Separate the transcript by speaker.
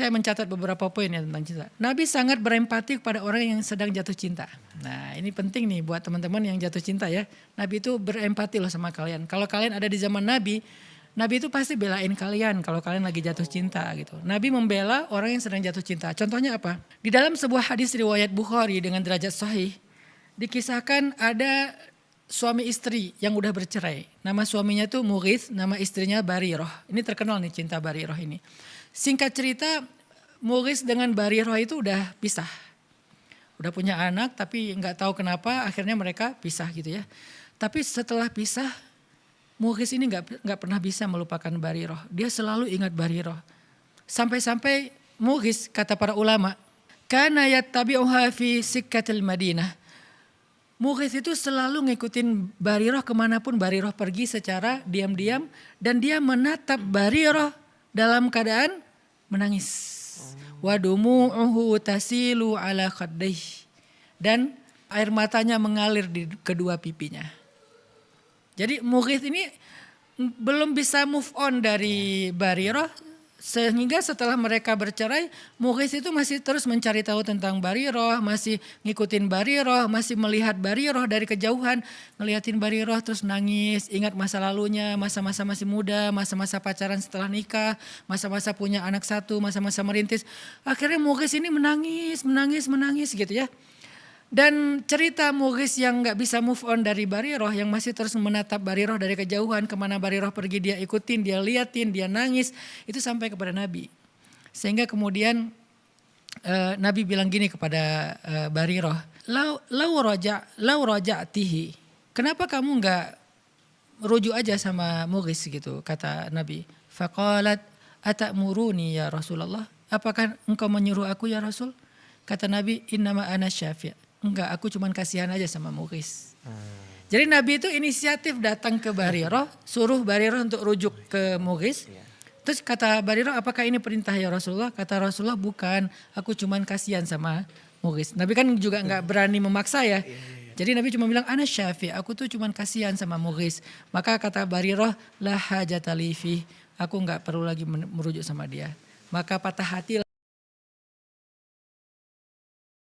Speaker 1: Saya mencatat beberapa poin ya tentang cinta. Nabi sangat berempati kepada orang yang sedang jatuh cinta. Nah ini penting nih buat teman-teman yang jatuh cinta ya. Nabi itu berempati loh sama kalian. Kalau kalian ada di zaman Nabi, Nabi itu pasti belain kalian kalau kalian lagi jatuh cinta gitu. Nabi membela orang yang sedang jatuh cinta. Contohnya apa? Di dalam sebuah hadis riwayat Bukhari dengan derajat sahih, dikisahkan ada suami istri yang udah bercerai. Nama suaminya tuh Mughith, nama istrinya Barirah. Ini terkenal nih cinta Barirah ini. Singkat cerita, Mughith dengan Barirah itu udah pisah. Udah punya anak tapi nggak tahu kenapa akhirnya mereka pisah gitu ya. Tapi setelah pisah, Mughith ini nggak pernah bisa melupakan Barirah. Dia selalu ingat Barirah. Sampai-sampai Mughith kata para ulama, kana yattabi'uha fi sikkatil Madinah. Mughith itu selalu ngikutin Barirah kemanapun Barirah pergi secara diam-diam. Dan dia menatap Barirah dalam keadaan menangis. Wadumu'uhu tasilu ala khaddih. Dan air matanya mengalir di kedua pipinya. Jadi Mughith ini belum bisa move on dari Barirah. Sehingga setelah mereka bercerai, Mughith itu masih terus mencari tahu tentang Barirah, masih ngikutin Barirah, masih melihat Barirah dari kejauhan, ngeliatin Barirah terus nangis, ingat masa lalunya, masa-masa masih muda, masa-masa pacaran setelah nikah, masa-masa punya anak satu, masa-masa merintis. Akhirnya Mughith ini menangis gitu ya. Dan cerita Mughith yang gak bisa move on dari Barirah, yang masih terus menatap Barirah dari kejauhan, kemana Barirah pergi dia ikutin, dia liatin, dia nangis, itu sampai kepada Nabi. Sehingga kemudian Nabi bilang gini kepada Barirah, lau raja'tihi, kenapa kamu gak rujuk aja sama Mughith gitu, kata Nabi. Faqalat atamuruni ya Rasulullah, apakah engkau menyuruh aku ya Rasul? Kata Nabi, innama ana syafi'. Enggak, aku cuman kasihan aja sama Mughith. Jadi Nabi itu inisiatif datang ke Barirah, suruh Barirah untuk rujuk ke Mughith. Terus kata Barirah, apakah ini perintah ya Rasulullah? Kata Rasulullah, bukan, aku cuman kasihan sama Mughith. Nabi kan juga enggak berani memaksa ya. Jadi Nabi cuma bilang, ana syafi', aku tuh cuman kasihan sama Mughith. Maka kata Barirah, la hajata li fi, aku enggak perlu lagi merujuk sama dia. Maka patah hati